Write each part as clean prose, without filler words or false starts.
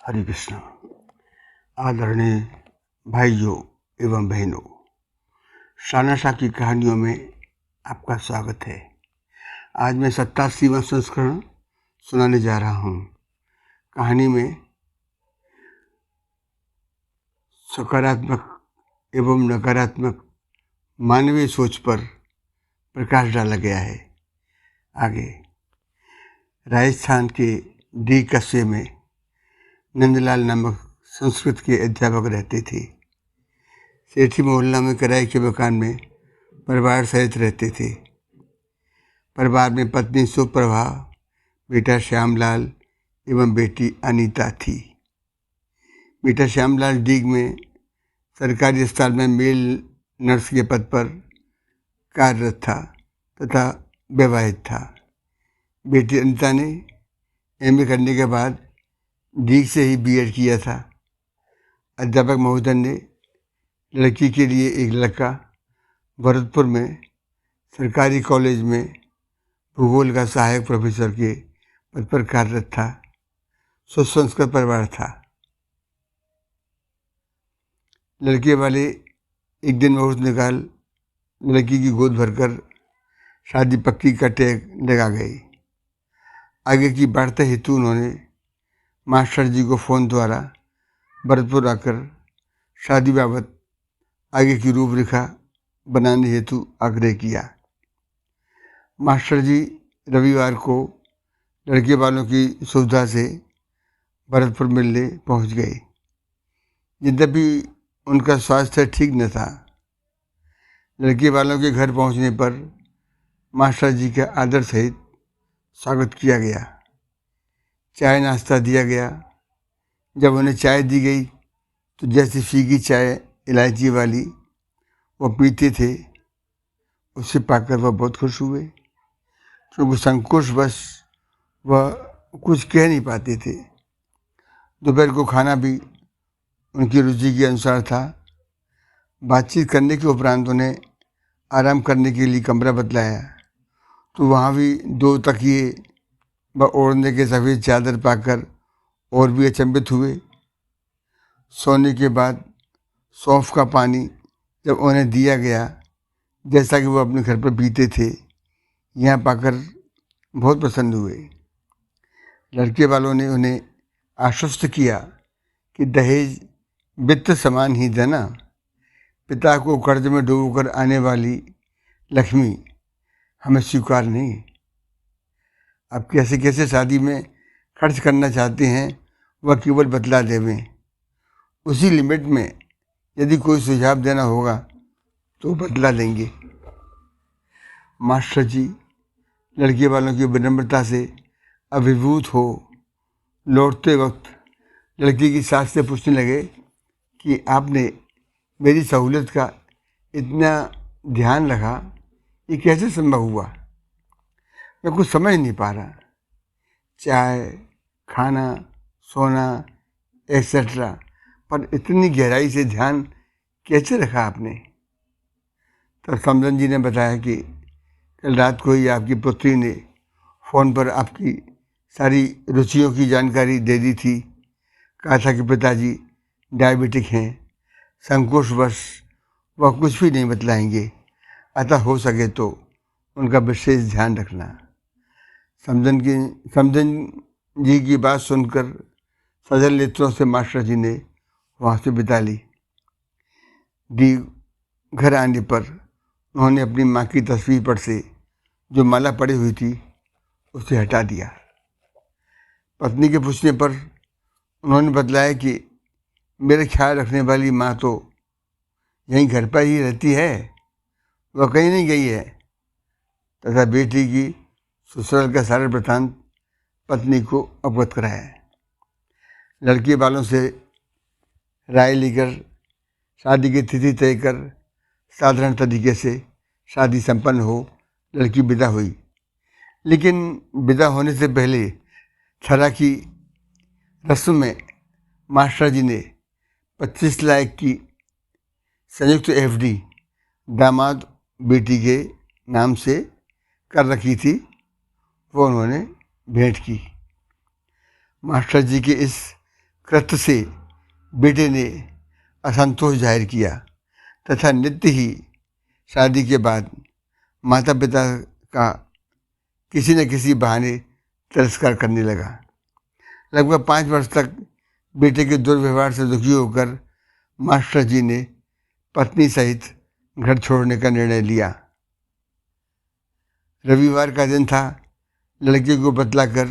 हरे कृष्ण। आदरणीय भाइयों एवं बहनों, शानाशा की कहानियों में आपका स्वागत है। आज मैं 87वां संस्करण सुनाने जा रहा हूँ। कहानी में सकारात्मक एवं नकारात्मक मानवीय सोच पर प्रकाश डाला गया है। आगे, राजस्थान के डी कस्बे में नंदलाल नामक संस्कृत के अध्यापक रहते थे। सेठी मोहल्ला में किराए के मकान में परिवार सहित रहते थे। परिवार में पत्नी सुप्रभा, बेटा श्यामलाल एवं बेटी अनीता थी। बेटा श्यामलाल डीग में सरकारी अस्पताल में मेल नर्स के पद पर कार्यरत था तथा विवाहित था। बेटी अनीता ने एमए करने के बाद डीग से ही बीएड किया था। अध्यापक महोदय ने लड़की के लिए एक लड़का भरतपुर में सरकारी कॉलेज में भूगोल का सहायक प्रोफेसर के पद पर कार्यरत था। सुसंस्कृत परिवार था। लड़के वाले एक दिन मुहूर्त निकाल लड़की की गोद भरकर शादी पक्की का टेक लगा गई। आगे की वार्ता हेतु उन्होंने मास्टर जी को फ़ोन द्वारा भरतपुर आकर शादी बाबत आगे की रूपरेखा बनाने हेतु आग्रह किया। मास्टर जी रविवार को लड़के वालों की सुविधा से भरतपुर मिलने पहुंच गए। यद्यपि उनका स्वास्थ्य ठीक न था। लड़के वालों के घर पहुंचने पर मास्टर जी का आदर सहित स्वागत किया गया। चाय नाश्ता दिया गया। जब उन्हें चाय दी गई तो जैसी फीकी चाय इलायची वाली वो पीते थे, उसे पाकर वह बहुत खुश हुए। क्योंकि संकोचवश वह कुछ कह नहीं पाते थे। दोपहर को खाना भी उनकी रुचि के अनुसार था। बातचीत करने के उपरांत उन्हें आराम करने के लिए कमरा बतलाया तो वहाँ भी 2 तकिए व ओढ़ने के सफ़ेद चादर पाकर और भी अचंभित हुए। सोने के बाद सौंफ का पानी जब उन्हें दिया गया, जैसा कि वो अपने घर पर पीते थे, यहाँ पाकर बहुत प्रसन्न हुए। लड़के वालों ने उन्हें आश्वस्त किया कि दहेज वित्त समान ही देना। पिता को कर्ज में डूबकर आने वाली लक्ष्मी हमें स्वीकार नहीं। अब कैसे कैसे शादी में खर्च करना चाहते हैं वह केवल बतला देवें। उसी लिमिट में यदि कोई सुझाव देना होगा तो बदला देंगे। मास्टर जी लड़के वालों की विनम्रता से अभिभूत हो लौटते वक्त लड़की की सास से पूछने लगे कि आपने मेरी सहूलियत का इतना ध्यान रखा, ये कैसे संभव हुआ? मैं कुछ समझ नहीं पा रहा। चाय, खाना, सोना एक्सेट्रा पर इतनी गहराई से ध्यान कैसे रखा आपने? तब समधन जी ने बताया कि कल रात को ही आपकी पुत्री ने फ़ोन पर आपकी सारी रुचियों की जानकारी दे दी थी। कहा था कि पिताजी डायबिटिक हैं, संकोचवश वह कुछ भी नहीं बतलाएंगे, अतः हो सके तो उनका विशेष ध्यान रखना। समधन जी की बात सुनकर सजल नेत्रों से मास्टर जी ने वहाँ से बिता ली। डी घर आने पर उन्होंने अपनी माँ की तस्वीर पर से जो माला पड़ी हुई थी उसे हटा दिया। पत्नी के पूछने पर उन्होंने बतलाया कि मेरे ख्याल रखने वाली माँ तो यहीं घर पर ही रहती है, वह कहीं नहीं गई है, तथा बेटी की ससुराल का सारा वृत्तांत पत्नी को अवगत कराया। लड़के वालों से राय लेकर शादी की तिथि तय कर साधारण तरीके से शादी संपन्न हो लड़की विदा हुई। लेकिन विदा होने से पहले छरा की रस्म में मास्टर जी ने 25 लाख की संयुक्त एफडी दामाद बेटी के नाम से कर रखी थी, वो उन्होंने भेंट की। मास्टर जी के इस कृत्य से बेटे ने असंतोष जाहिर किया तथा नित्य ही शादी के बाद माता पिता का किसी न किसी बहाने तिरस्कार करने लगा। लगभग 5 वर्ष तक बेटे के दुर्व्यवहार से दुखी होकर मास्टर जी ने पत्नी सहित घर छोड़ने का निर्णय लिया। रविवार का दिन था। लड़के को बतलाकर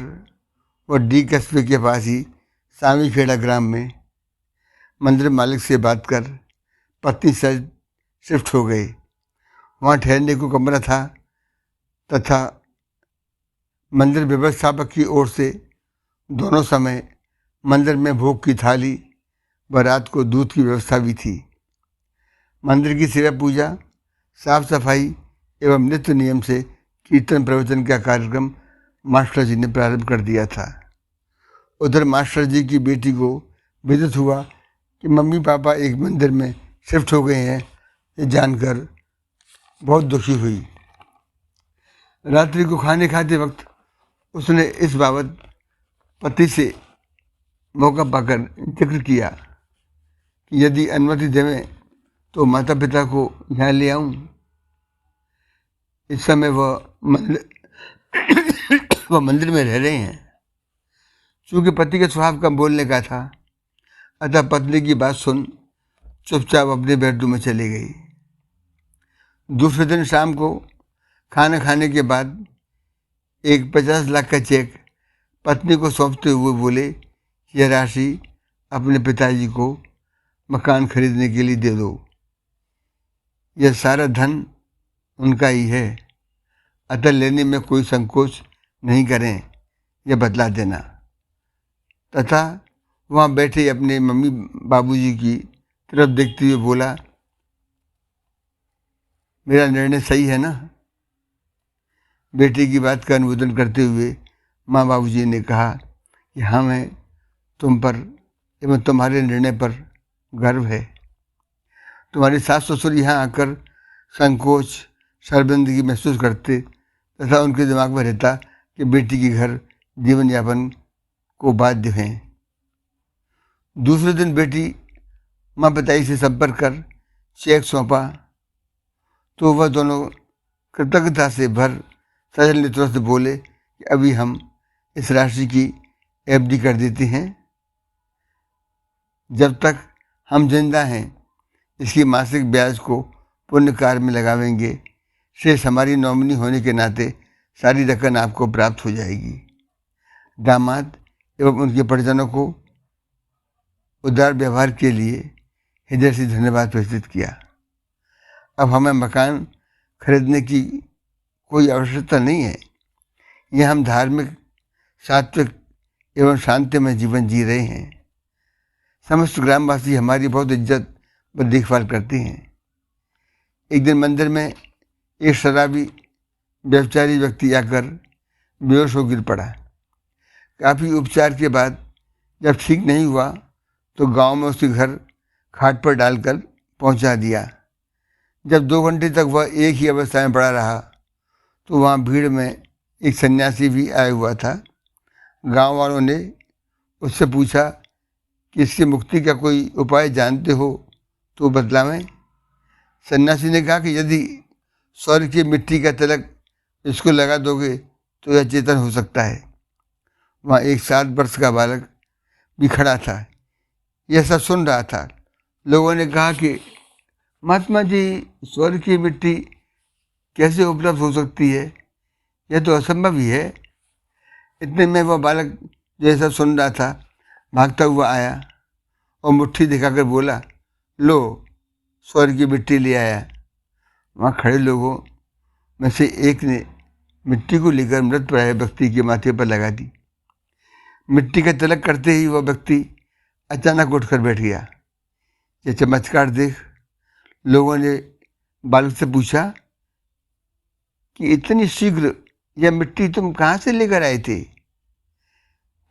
वह डी कस्बे के पास ही सामी खेड़ा ग्राम में मंदिर मालिक से बात कर पत्नी सहित शिफ्ट हो गए। वहाँ ठहरने को कमरा था तथा मंदिर व्यवस्थापक की ओर से दोनों समय मंदिर में भोग की थाली व रात को दूध की व्यवस्था भी थी। मंदिर की सेवा पूजा, साफ सफाई एवं नित्य नियम से कीर्तन प्रवचन का कार्यक्रम मास्टर जी ने प्रारंभ कर दिया था। उधर मास्टर जी की बेटी को विदित हुआ कि मम्मी पापा एक मंदिर में शिफ्ट हो गए हैं। ये जानकर बहुत दुखी हुई। रात्रि को खाने खाते वक्त उसने इस बाबत पति से मौका पाकर जिक्र किया कि यदि अनुमति देवें तो माता पिता को यहाँ ले आऊं। इस समय वह मंदिर में रह रहे हैं। चूँकि पति के स्वभाव कम बोलने का था, अतः पत्नी की बात सुन चुपचाप अपने बेडरूम में चली गई। दूसरे दिन शाम को खाना खाने के बाद एक 50 लाख का चेक पत्नी को सौंपते हुए बोले, यह राशि अपने पिताजी को मकान खरीदने के लिए दे दो। यह सारा धन उनका ही है, अतः लेने में कोई संकोच नहीं करें, यह बतला देना। तथा वहाँ बैठे अपने मम्मी बाबूजी की तरफ देखते हुए बोला, मेरा निर्णय सही है ना? बेटे की बात का अनुमोदन करते हुए माँ बाबूजी ने कहा कि हाँ, मैं तुम पर एवं तुम्हारे निर्णय पर गर्व है। तुम्हारे सास ससुर यहाँ आकर संकोच शर्मिंदगी महसूस करते तथा उनके दिमाग में रहता कि बेटी के घर जीवन यापन को बाध्य हैं। दूसरे दिन बेटी माँ पिताजी से संपर्क कर चेक सौंपा तो वह दोनों कृतज्ञता से भर सजल नेत्रों से बोले कि अभी हम इस राशि की एफडी कर देते हैं। जब तक हम जिंदा हैं इसकी मासिक ब्याज को पुण्य कार्य में लगावेंगे। शेष हमारी नॉमिनी होने के नाते सारी रकम आपको प्राप्त हो जाएगी। दामाद एवं उनके परिजनों को उदार व्यवहार के लिए हृदय से धन्यवाद प्रेषित किया। अब हमें मकान खरीदने की कोई आवश्यकता नहीं है। यह हम धार्मिक, सात्विक एवं शांतिमय जीवन जी रहे हैं। समस्त ग्रामवासी हमारी बहुत इज्जत व देखभाल करते हैं। एक दिन मंदिर में एक शराबी व्यभिचारी व्यक्ति आकर बेहोश हो गिर पड़ा। काफ़ी उपचार के बाद जब ठीक नहीं हुआ तो गांव में उसके घर खाट पर डालकर पहुंचा दिया। जब 2 घंटे तक वह एक ही अवस्था में पड़ा रहा तो वहाँ भीड़ में एक सन्यासी भी आया हुआ था। गांव वालों ने उससे पूछा कि इसकी मुक्ति का कोई उपाय जानते हो तो बतलावें। सन्यासी ने कहा कि यदि स्वर्ग की मिट्टी का तिलक इसको लगा दोगे तो यह चेतन हो सकता है। वहाँ एक 7 वर्ष का बालक भी खड़ा था। यह सब सुन रहा था। लोगों ने कहा कि महात्मा जी, स्वर्ग की मिट्टी कैसे उपलब्ध हो सकती है? यह तो असंभव ही है। इतने में वह बालक जो सब सुन रहा था भागता हुआ आया और मुट्ठी दिखाकर बोला, लो, स्वर्ग की मिट्टी ले आया। वहाँ खड़े लोगों में से एक ने मिट्टी को लेकर मृत प्राय व्यक्ति के माथे पर लगा दी। मिट्टी का तिलक करते ही वह व्यक्ति अचानक उठकर बैठ गया। यह चमत्कार देख लोगों ने बालक से पूछा कि इतनी शीघ्र यह मिट्टी तुम कहाँ से लेकर आए थे?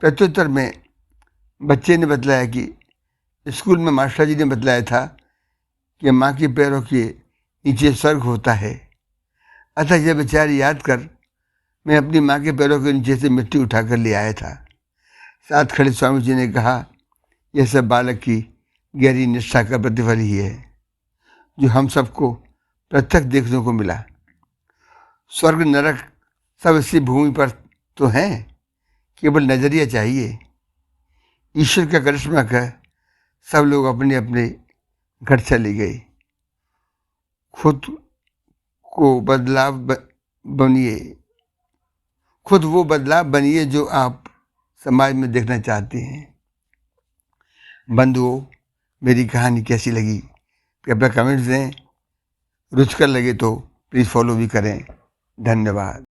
प्रत्युत्तर में बच्चे ने बतलाया कि स्कूल में मास्टर जी ने बतलाया था कि माँ के पैरों के नीचे स्वर्ग होता है। अतः यह विचार याद कर मैं अपनी माँ के पैरों के नीचे से मिट्टी उठाकर ले आया था। साथ खड़े स्वामी जी ने कहा, यह सब बालक की गहरी निष्ठा का प्रतिफल ही है, जो हम सबको प्रत्यक्ष देखने को मिला। स्वर्ग नरक सब इसी भूमि पर तो हैं, केवल नजरिया चाहिए। ईश्वर का करिश्मा कर सब लोग अपने अपने घर चले गए। खुद को बदलाव बनिए, खुद वो बदलाव बनिए जो आप समाज में देखना चाहते हैं। बंधुओं, मेरी कहानी कैसी लगी कृपया कमेंट्स दें। रुचकर लगे तो प्लीज़ फॉलो भी करें। धन्यवाद।